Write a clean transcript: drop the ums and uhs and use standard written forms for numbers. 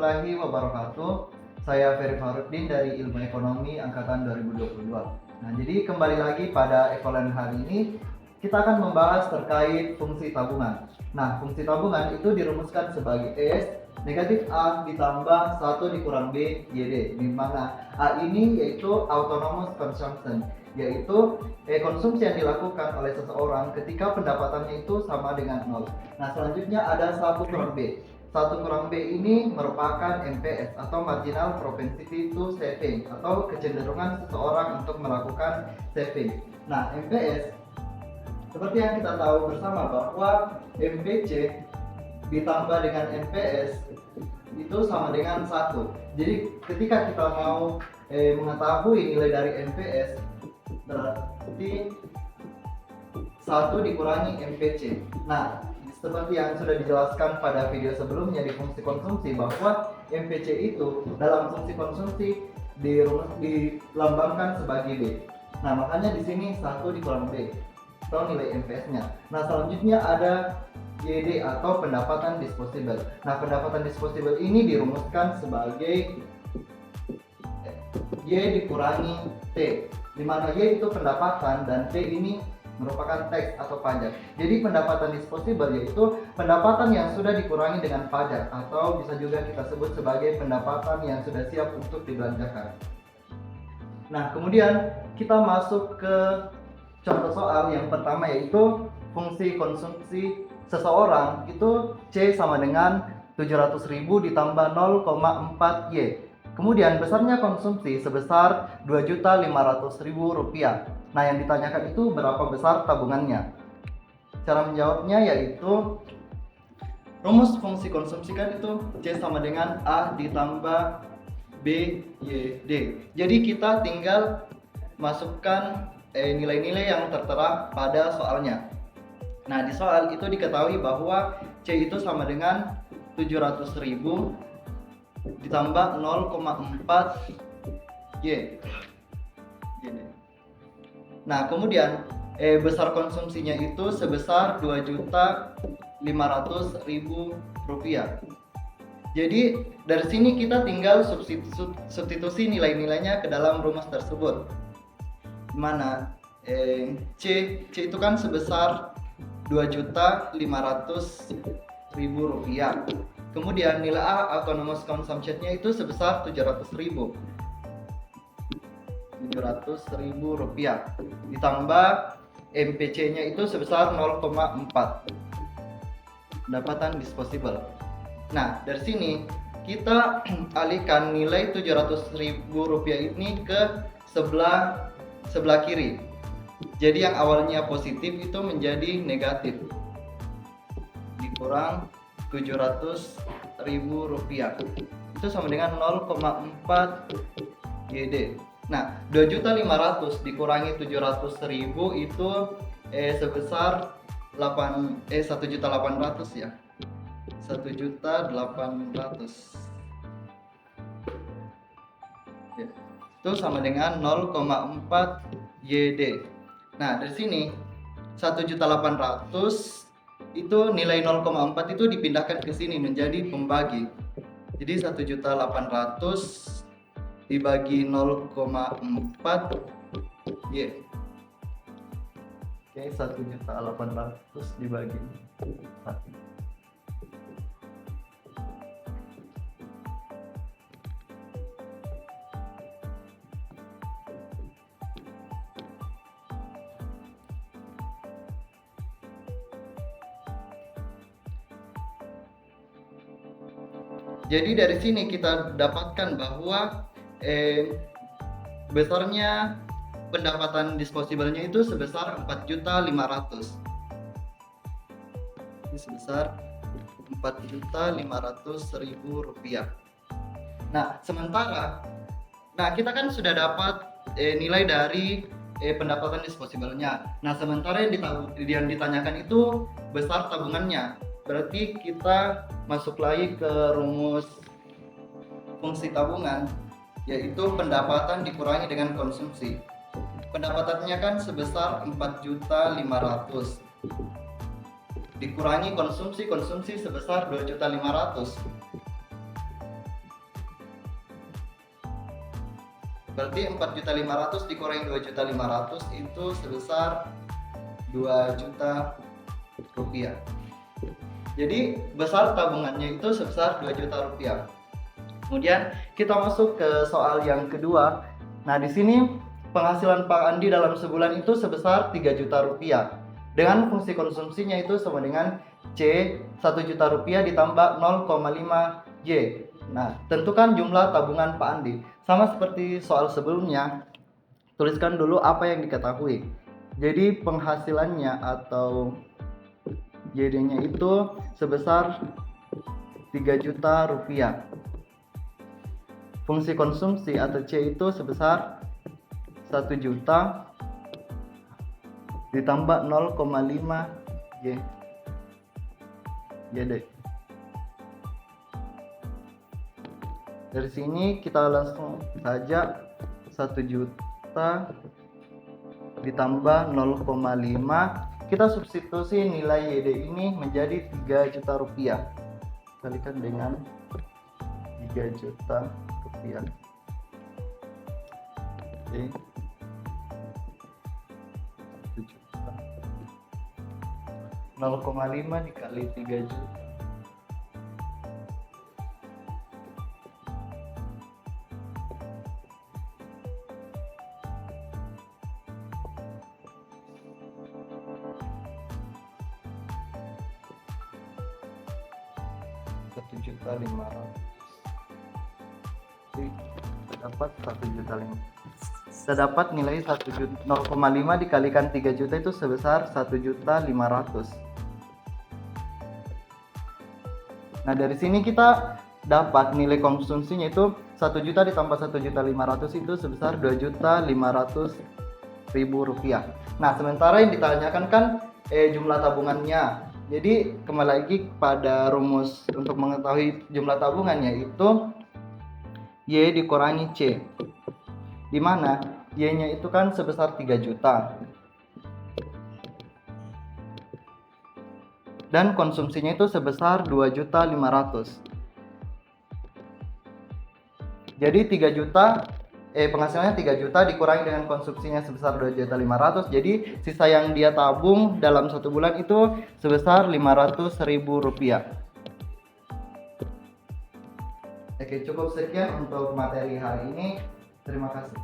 warahmatullahi wabarakatuh. Saya Ferry Farudin dari Ilmu Ekonomi Angkatan 2022. Nah, jadi kembali lagi pada Ekolen hari ini kita akan membahas terkait fungsi tabungan. Nah, fungsi tabungan itu dirumuskan sebagai S negatif A ditambah 1 dikurang B YD, di mana A ini yaitu autonomous consumption, yaitu konsumsi yang dilakukan oleh seseorang ketika pendapatannya itu sama dengan 0. Nah, selanjutnya ada 1 kurang B. 1 kurang B ini merupakan MPS atau marginal propensity to saving, atau kecenderungan seseorang untuk melakukan saving. Nah, MPS seperti yang kita tahu bersama bahwa MPC ditambah dengan MPS itu sama dengan 1. Jadi ketika kita mau mengetahui nilai dari MPS, berarti 1 dikurangi MPC. Nah, seperti yang sudah dijelaskan pada video sebelumnya di fungsi konsumsi, bahwa MPC itu dalam fungsi konsumsi dilambangkan sebagai B. Nah, makanya di sini 1 dikurang B atau nilai MPS-nya. Nah, selanjutnya ada YD atau pendapatan disposable. Nah, pendapatan disposable ini dirumuskan sebagai Y dikurangi T, di mana Y itu pendapatan dan T ini merupakan tax atau pajak. Jadi pendapatan disposable yaitu pendapatan yang sudah dikurangi dengan pajak, atau bisa juga kita sebut sebagai pendapatan yang sudah siap untuk dibelanjakan. Nah, kemudian kita masuk ke contoh soal yang pertama, yaitu fungsi konsumsi seseorang itu C sama dengan 700.000 ditambah 0,4 Y. Kemudian besarnya konsumsi sebesar Rp2.500.000. Nah, yang ditanyakan itu berapa besar tabungannya. Cara menjawabnya yaitu rumus fungsi konsumsi kan itu C sama dengan A ditambah B Y D. Jadi kita tinggal masukkan nilai-nilai yang tertera pada soalnya. Nah, di soal itu diketahui bahwa C itu sama dengan 700.000 ditambah 0,4 Y. Nah, kemudian besar konsumsinya itu sebesar Rp2.500.000. Jadi dari sini kita tinggal substitusi nilai-nilainya ke dalam rumus tersebut. Mana C itu kan sebesar Rp2.500.000. Kemudian nilai A autonomous consumption-nya itu sebesar Rp700.000. Ditambah MPC-nya itu sebesar 0,4. Pendapatan disposable. Nah, dari sini kita alihkan nilai Rp700.000 ini ke sebelah kiri. Jadi yang awalnya positif itu menjadi negatif, dikurang Rp700.000 itu sama dengan 0,4 YD. Nah, 2.500.000 dikurangi 700.000 itu sebesar 1.800.000 ya. 1.800.000. Ya. Itu sama dengan 0,4 YD. Nah, dari sini 1.800.000 itu nilai 0,4 itu dipindahkan ke sini menjadi pembagi. Jadi 1.800.000 dibagi 0,4 Y. Oke, 1.800.000 dibagi 4. Jadi dari sini kita dapatkan bahwa besarnya pendapatan disposable-nya itu sebesar 4.500.000. Ini sebesar Rp4.500.000. Nah, kita kan sudah dapat nilai dari pendapatan disposable-nya. Nah, sementara yang ditanyakan itu besar tabungannya. Berarti kita masuk lagi ke rumus fungsi tabungan, yaitu pendapatan dikurangi dengan konsumsi. Pendapatannya kan sebesar 4.500.000 dikurangi konsumsi sebesar 2.500.000. Berarti 4.500.000 dikurangi 2.500.000 itu sebesar 2 juta rupiah. Jadi besar tabungannya itu sebesar 2 juta rupiah. Kemudian kita masuk ke soal yang kedua. Nah, di sini penghasilan Pak Andi dalam sebulan itu sebesar 3 juta rupiah. Dengan fungsi konsumsinya itu sama dengan C 1 juta rupiah ditambah 0,5 Y. Nah, tentukan jumlah tabungan Pak Andi. Sama seperti soal sebelumnya, tuliskan dulu apa yang diketahui. Jadi penghasilannya atau YD-nya itu sebesar 3 juta rupiah. Fungsi konsumsi atau C itu sebesar 1 juta ditambah 0,5 Y. YD. Dari sini kita langsung saja 1 juta ditambah 0,5, kita substitusi nilai YD ini menjadi 3 juta rupiah. Kalikan dengan 3 juta rupiah. Oke. 1 juta. 0,5 dikali 3 juta. Dapat 1.500.000. Kita dapat nilai 0,5 dikalikan 3 juta itu sebesar 1.500.000. Nah, dari sini kita dapat nilai konsumsinya itu 1 juta ditambah 1.500.000 itu sebesar 2.500.000 rupiah. Nah, sementara yang ditanyakan kan jumlah tabungannya. Jadi kembali lagi pada rumus untuk mengetahui jumlah tabungannya itu Y dikurangi C, di mana Y-nya itu kan sebesar 3 juta dan konsumsinya itu sebesar 2.500.000. Jadi 3 juta penghasilannya 3 juta dikurangi dengan konsumsinya sebesar 2.500.000. Jadi sisa yang dia tabung dalam 1 bulan itu sebesar 500.000 rupiah. Oke, cukup sekian untuk materi hari ini. Terima kasih.